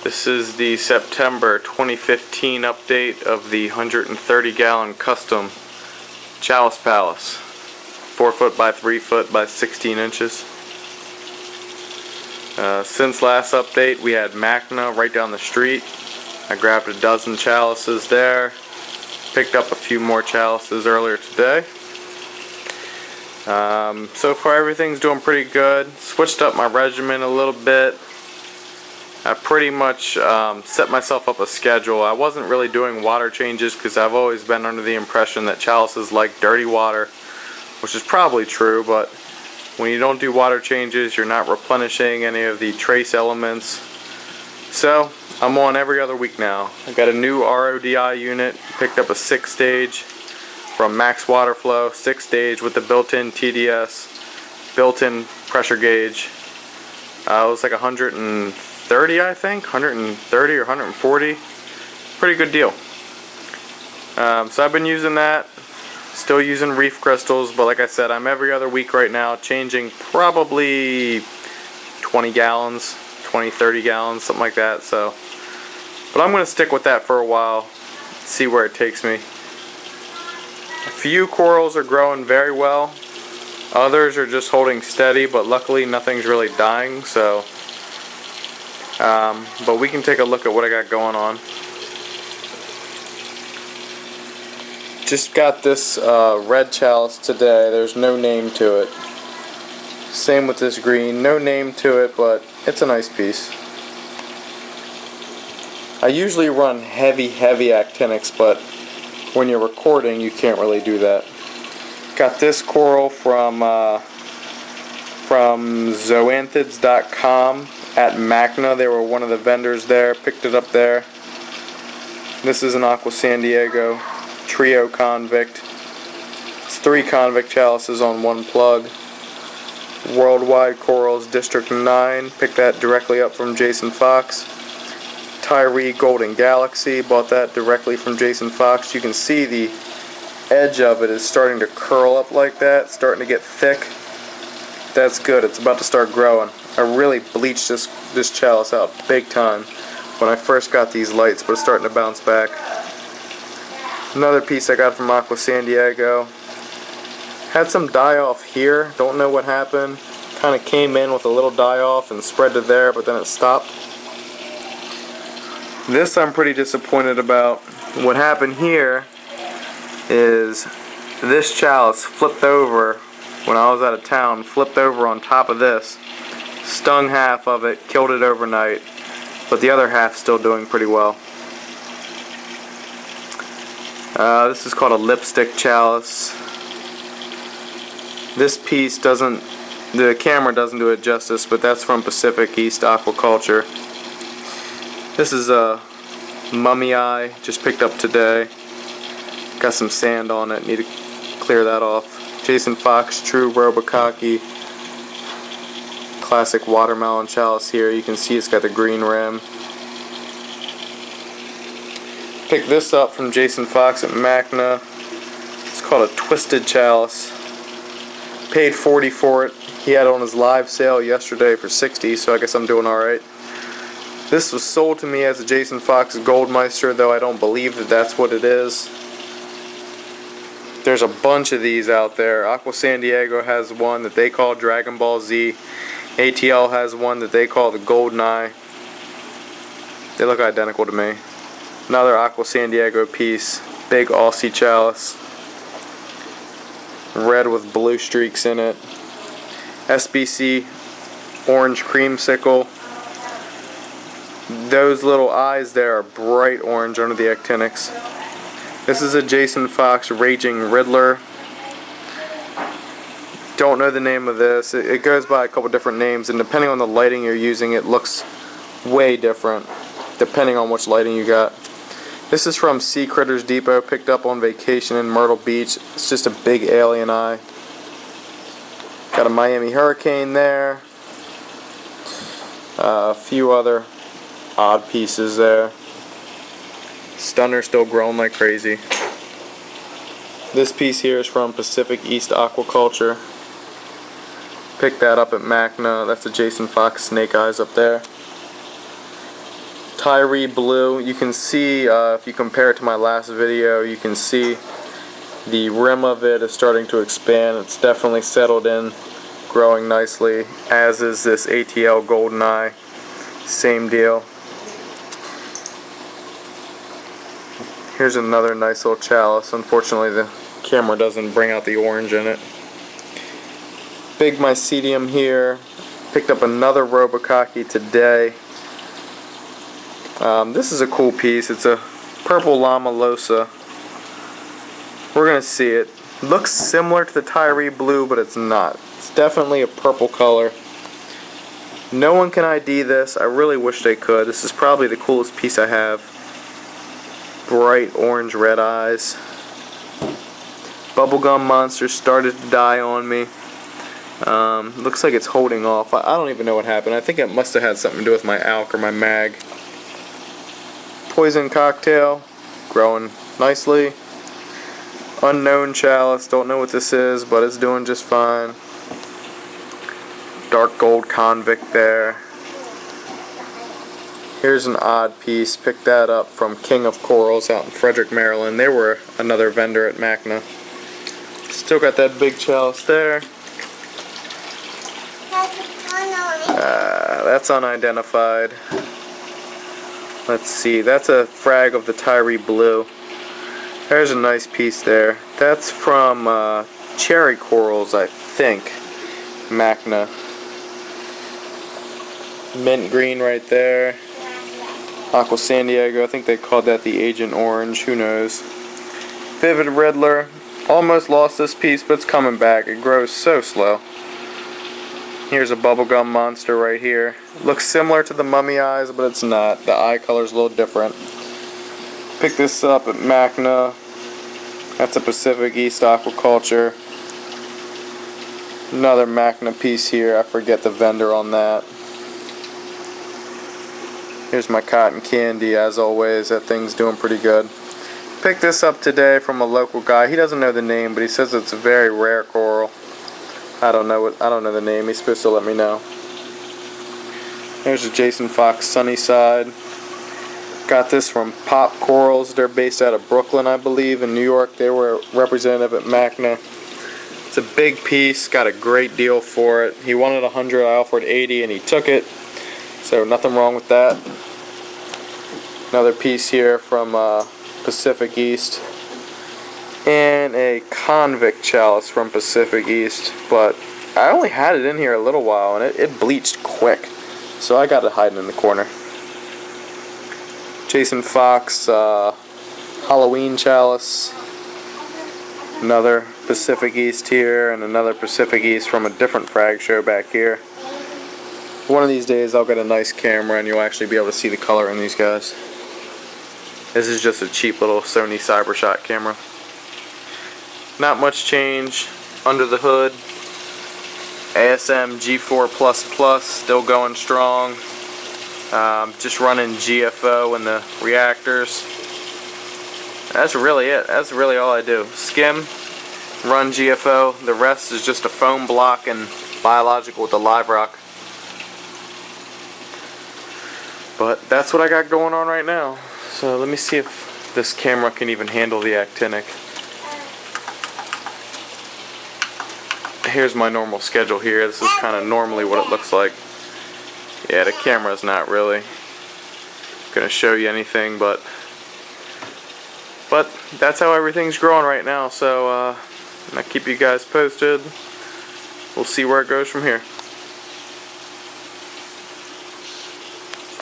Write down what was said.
This is the September 2015 update of the 130-gallon custom Chalice Palace. 4 foot by 3 foot by 16 inches. Since last update we had Magna right down the street. I grabbed a dozen chalices there. Picked up a few more chalices earlier today. So far everything's doing pretty good. Switched up my regimen a little bit. I pretty much set myself up a schedule. I wasn't really doing water changes because I've always been under the impression that chalices like dirty water, which is probably true, but when you don't do water changes, you're not replenishing any of the trace elements. So I'm on every other week now. I got a new RODI unit, picked up a 6-stage from Max Water Flow, 6-stage with the built-in TDS, built-in pressure gauge. It was like 130, I think, 130 or 140. Pretty good deal. So I've been using that. Still using reef crystals, but like I said, I'm every other week right now, changing probably 20 gallons, 20, 30 gallons, something like that. So, but I'm going to stick with that for a while, see where it takes me. A few corals are growing very well. Others are just holding steady, but luckily nothing's really dying. So, but we can take a look at what I got going on. Just got this red chalice today. There's no name to it. Same with this green. No name to it, but it's a nice piece. I usually run heavy actinics, but when you're recording, you can't really do that. Got this coral from zoanthids.com at Magna. They were one of the vendors there. Picked it up there. This is an Aqua San Diego Trio Convict. It's 3 convict chalices on 1 plug. Worldwide Corals District 9. Picked that directly up from Jason Fox. Tyree Golden Galaxy. Bought that directly from Jason Fox. You can see the edge of it is starting to curl up like that. Starting to get thick. That's good. It's about to start growing. I really bleached this chalice out big time when I first got these lights, but it's starting to bounce back. Another piece I got from Aqua San Diego. Had some die off here. Don't know what happened. Kind of came in with a little die off and spread to there, but then it stopped. This I'm pretty disappointed about. What happened here is this chalice flipped over when I was out of town. Flipped over on top of this. Stung half of it, killed it overnight, but the other half's still doing pretty well. This is called a lipstick chalice. This piece doesn't, the camera doesn't do it justice, but that's from Pacific East Aquaculture. This is a mummy eye, just picked up today. Got some sand on it, need to clear that off. Jason Fox True Robocaki. Classic watermelon chalice here. You can see it's got the green rim. Picked this up from Jason Fox at Magna. It's called a twisted chalice. Paid $40 for it. He had it on his live sale yesterday for $60, so I guess I'm doing alright. This was sold to me as a Jason Fox Goldmeister, though I don't believe that that's what it is. There's a bunch of these out there. Aqua San Diego has one that they call Dragon Ball Z. ATL has one that they call the Golden Eye. They look identical to me. Another Aqua San Diego piece. Big Aussie chalice. Red with blue streaks in it. SBC orange creamsicle. Those little eyes there are bright orange under the actinics. This is a Jason Fox Raging Riddler. Don't know the name of this. It goes by a couple different names, and depending on the lighting you're using, it looks way different depending on which lighting you got. This is from Sea Critters Depot, picked up on vacation in Myrtle Beach. It's just a big alien eye. Got a Miami Hurricane there. A few other odd pieces there. Stunner still growing like crazy. This piece here is from Pacific East Aquaculture. Picked that up at Magna. That's a Jason Fox Snake Eyes up there. Tyree blue. You can see, if you compare it to my last video, you can see the rim of it is starting to expand. It's definitely settled in, growing nicely, as is this ATL Goldeneye. Same deal. Here's another nice little chalice. Unfortunately, the camera doesn't bring out the orange in it. Big mycelium here. Picked up another Robococci today. This is a cool piece. It's a purple Lamalosa. We're going to see it. Looks similar to the Tyree blue, but it's not. It's definitely a purple color. No one can ID this. I really wish they could. This is probably the coolest piece I have. Bright orange red eyes. Bubblegum monster started to die on me. Looks like it's holding off. I don't even know what happened. I think it must have had something to do with my alk or my mag. Poison cocktail, growing nicely. Unknown chalice, don't know what this is, but it's doing just fine. Dark gold convict there. Here's an odd piece. Picked that up from King of Corals out in Frederick, Maryland. They were another vendor at Macna. Still got that big chalice there. That's unidentified. Let's see, that's a frag of the Tyree blue. There's a nice piece there. That's from Cherry Corals, I think. Macna. Mint green right there. Aqua San Diego, I think they called that the Agent Orange, who knows. Vivid Riddler. Almost lost this piece, but it's coming back. It grows so slow. Here's a bubblegum monster right here. Looks similar to the mummy eyes, but it's not. The eye color's a little different. Picked this up at Macna. That's a Pacific East aquaculture. Another Macna piece here. I forget the vendor on that. Here's my cotton candy, as always. That thing's doing pretty good. Picked this up today from a local guy. He doesn't know the name, but he says it's a very rare coral. I don't know the name. He's supposed to let me know. There's a Jason Fox Sunnyside. Got this from Pop Corals. They're based out of Brooklyn, I believe, in New York. They were representative at Macna. It's a big piece. Got a great deal for it. He wanted 100. I offered 80, and he took it. So nothing wrong with that. Another piece here from Pacific East. And a convict chalice from Pacific East, but I only had it in here a little while and it bleached quick, so I got it hiding in the corner. Jason Fox Halloween chalice, another Pacific East here, and another Pacific East from a different frag show back here. One of these days I'll get a nice camera and you'll actually be able to see the color in these guys. This is just a cheap little Sony CyberShot camera. Not much change under the hood. ASM G4++, still going strong. Just running GFO in the reactors. That's really it. That's really all I do. Skim, run GFO. The rest is just a foam block and biological with the live rock. But that's what I got going on right now. So let me see if this camera can even handle the actinic. Here's my normal schedule here. This is kind of normally what it looks like. Yeah, the camera's not really gonna show you anything, but that's how everything's growing right now. So I'll keep you guys posted. We'll see where it goes from here.